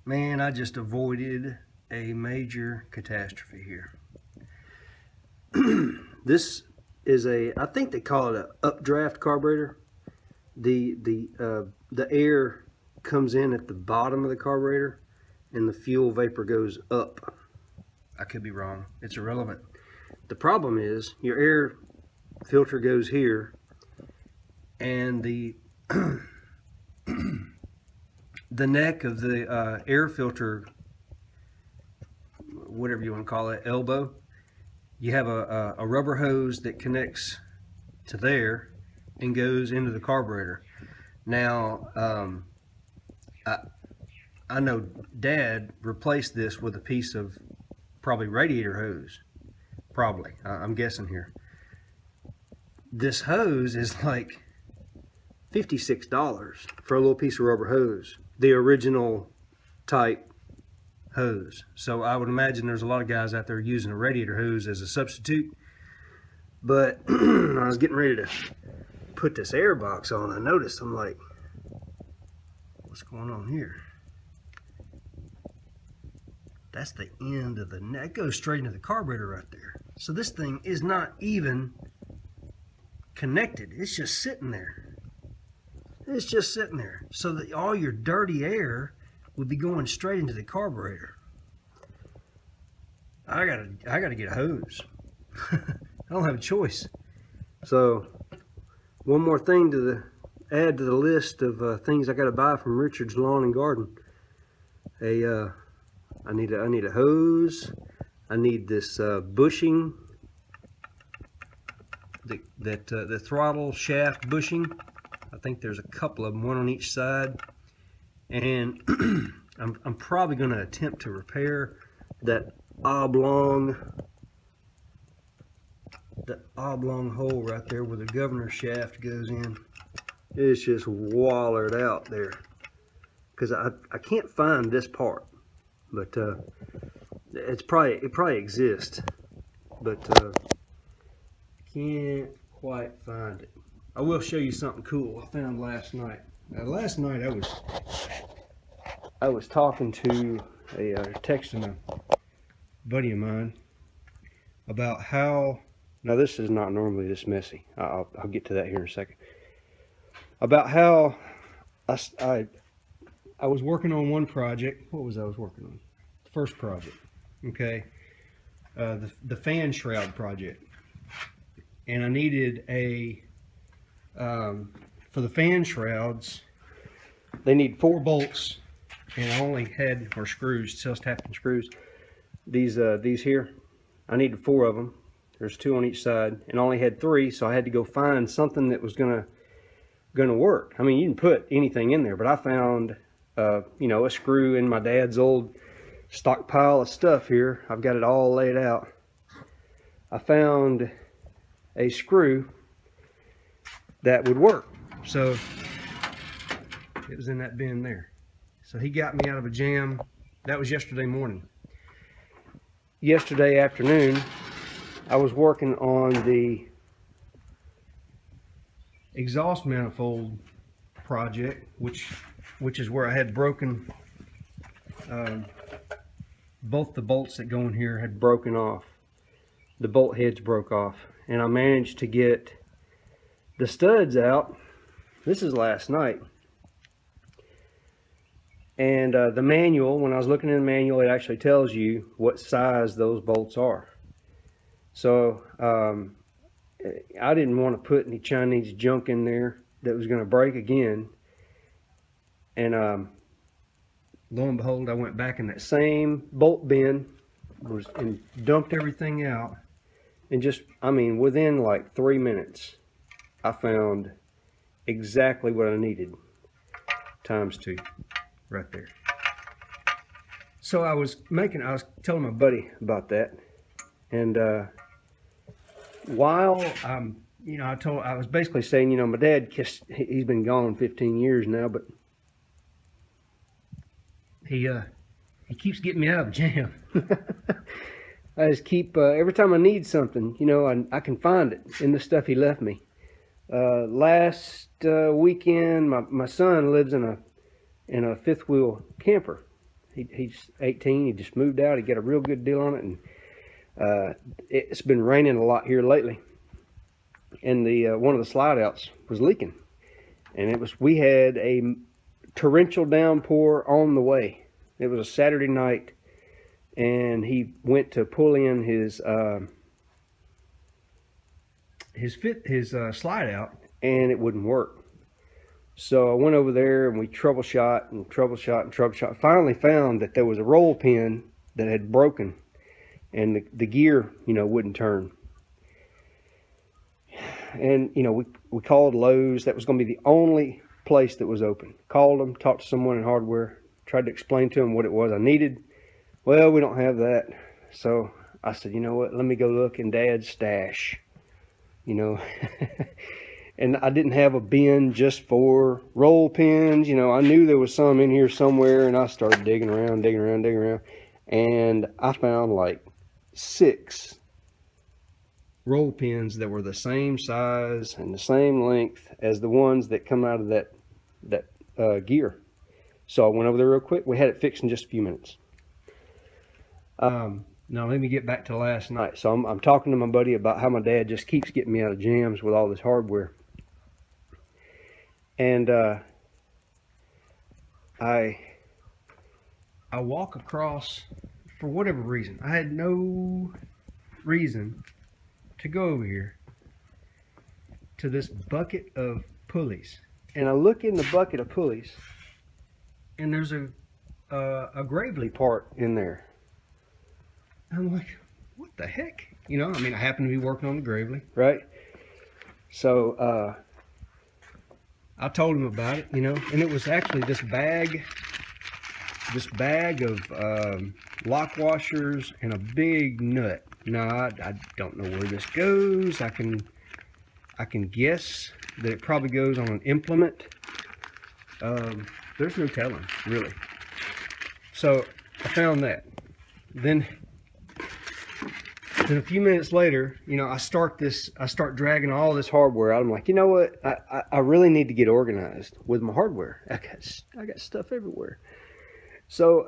Man, I just avoided a major catastrophe here. This is I think they call it an updraft carburetor. The air comes in at the bottom of the carburetor and the fuel vapor goes up. I could be wrong. It's irrelevant. The problem is your air filter goes here and the the neck of the air filter, whatever you want to call it, elbow, you have a rubber hose that connects to there and goes into the carburetor. Now, I know Dad replaced this with a piece of probably radiator hose. Probably, I'm guessing here. This hose is like $56 for a little piece of rubber hose, the original type hose. So I would imagine there's a lot of guys out there using a radiator hose as a substitute. But I was getting ready to put this air box on, I noticed, I'm like, what's going on here? That's the end of the neck. It goes straight into the carburetor right there. So this thing is not even connected. It's just sitting there. It's just sitting there. So that all your dirty air would be going straight into the carburetor. I gotta get a hose. I don't have a choice. So one more thing to add to the list of things I gotta buy from Richard's Lawn and Garden. I need a hose. I need this bushing, the throttle shaft bushing. I think there's a couple of them, one on each side. And I'm probably going to attempt to repair that oblong hole right there where the governor shaft goes in. It's just wallered out there because I can't find this part, but it probably exists, but can't quite find it. I will show you something cool I found last night. Last night I was talking to texting a buddy of mine about how, now this is not normally this messy. I'll get to that here in a second. About how I was working on one project. What was I was working on? The first project, okay, the fan shroud project, and I needed a for the fan shrouds. They need 4 bolts, and I only had, or screws, self-tapping screws. These here, I needed 4 of them. There's 2 on each side, and I only had 3, so I had to go find something that was gonna work. I mean, you can put anything in there, but I found you know, a screw in my dad's old stockpile of stuff here. I've got it all laid out. I found a screw that would work. So it was in that bin there. So he got me out of a jam. That was yesterday morning. Yesterday afternoon, I was working on the exhaust manifold project, which is where I had broken, both the bolts that go in here had broken off. The bolt heads broke off, and I managed to get the studs out. This is last night. And the manual, when I was looking in the manual, it actually tells you what size those bolts are. So I didn't want to put any Chinese junk in there that was going to break again. And lo and behold, I went back in that same bolt bin and dumped everything out. And just, I mean, within like 3 minutes, I found exactly what I needed, ×2, right there. So I was telling my buddy about that, and while you know, I was basically saying, you know, my dad he's been gone 15 years now, but he keeps getting me out of jam. I just keep every time I need something, you know, I can find it in the stuff he left me. Last weekend, my son lives in a 5th wheel camper, He's 18. He just moved out. He got a real good deal on it, and it's been raining a lot here lately. And the one of the slide outs was leaking, and we had a torrential downpour on the way. It was a Saturday night, and he went to pull in his slide out, and it wouldn't work. So I went over there and we troubleshot and troubleshot and troubleshot. Finally found that there was a roll pin that had broken, and the gear, wouldn't turn. And we called Lowe's. That was going to be the only place that was open. Called them, talked to someone in hardware, tried to explain to them what it was I needed. Well, we don't have that. So I said, you know what? Let me go look in Dad's stash. And I didn't have a bin just for roll pins. I knew there was some in here somewhere, and I started digging around, and I found like 6 roll pins that were the same size and the same length as the ones that come out of that gear. So I went over there real quick. We had it fixed in just a few minutes. Now let me get back to last night. So I'm talking to my buddy about how my dad just keeps getting me out of jams with all this hardware. And I walk across, for whatever reason. I had no reason to go over here to this bucket of pulleys. And I look in the bucket of pulleys, and there's a Gravely part in there. I'm like, what the heck? I happen to be working on the Gravely, right? So I told him about it, and it was actually this bag of lock washers and a big nut. Now I don't know where this goes. I can guess that it probably goes on an implement. There's no telling, really. So I found that. Then a few minutes later, I start dragging all this hardware out. I'm like, you know what? I really need to get organized with my hardware. I got stuff everywhere. So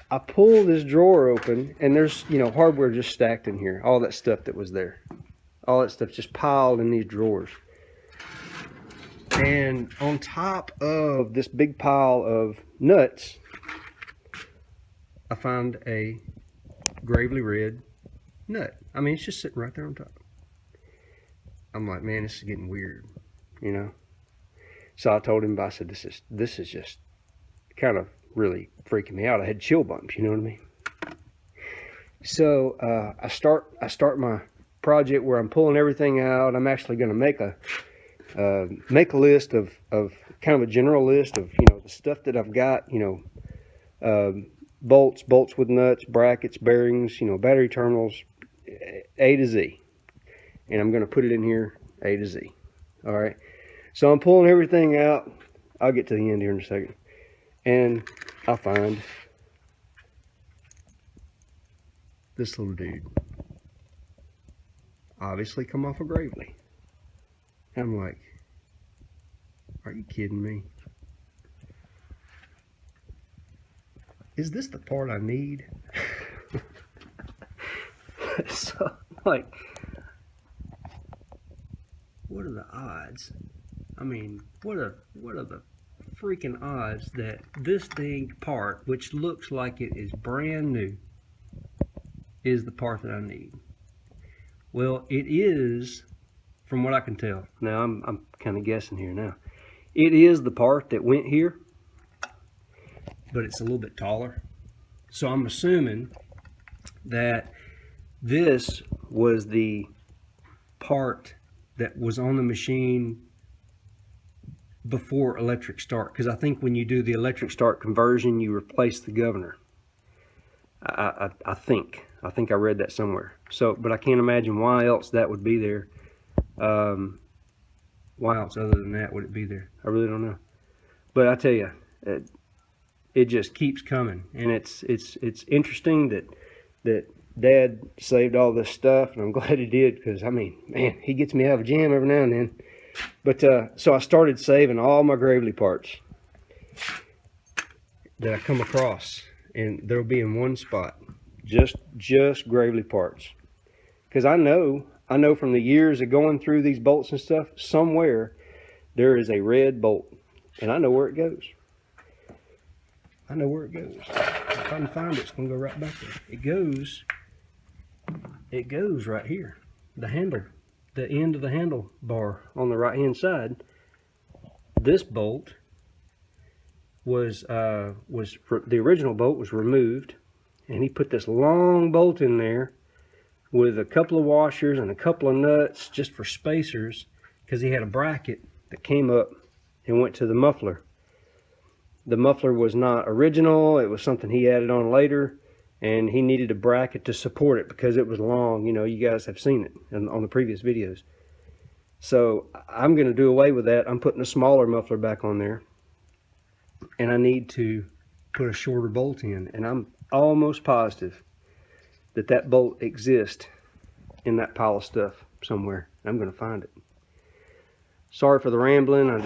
I pull this drawer open, and there's hardware just stacked in here. All that stuff that was there, all that stuff just piled in these drawers. And on top of this big pile of nuts, I found a Gravely red nut. It's just sitting right there on top. I'm like, man, this is getting weird, So I told him, I said, this is just kind of really freaking me out. I had chill bumps, you know what I mean? So I start my project where I'm pulling everything out. I'm actually going to make a list of kind of a general list of the stuff that I've got, bolts with nuts, brackets, bearings, battery terminals, A to Z. And I'm going to put it in here, A to Z. All right. So I'm pulling everything out. I'll get to the end here in a second. And I find this little dude. Obviously come off a Gravely. I'm like, are you kidding me? Is this the part I need? So, like, what are the odds? What are the freaking odds that this thing part, which looks like it is brand new, is the part that I need? Well, it is, from what I can tell. Now, I'm kind of guessing here now. It is the part that went here, but it's a little bit taller. So I'm assuming that this was the part that was on the machine before electric start, because I think when you do the electric start conversion, you replace the governor. I think I read that somewhere. So, but I can't imagine why else that would be there. Why else other than that would it be there? I really don't know. But I tell you, it just keeps coming, and it's interesting that Dad saved all this stuff, and I'm glad he did, because man, he gets me out of a jam every now and then. But so I started saving all my Gravely parts, that I come across, and they'll be in one spot, just gravely parts. Because I know from the years of going through these bolts and stuff, somewhere there is a red bolt, and I know where it goes. I know where it goes. If I can find it, it's gonna go right back there. It goes right here. The handle, the end of the handle bar on the right hand side. This bolt was the original bolt was removed, and he put this long bolt in there with a couple of washers and a couple of nuts just for spacers, because he had a bracket that came up and went to the muffler. The muffler was not original, it was something he added on later, and he needed a bracket to support it because it was long. You know, you guys have seen it on the previous videos. So I'm going to do away with that. I'm putting a smaller muffler back on there, and I need to put a shorter bolt in, and I'm almost positive that that bolt exists in that pile of stuff somewhere. I'm going to find it. Sorry for the rambling. I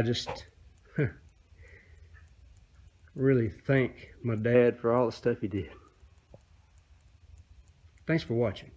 just really thank my dad for all the stuff he did. Thanks for watching.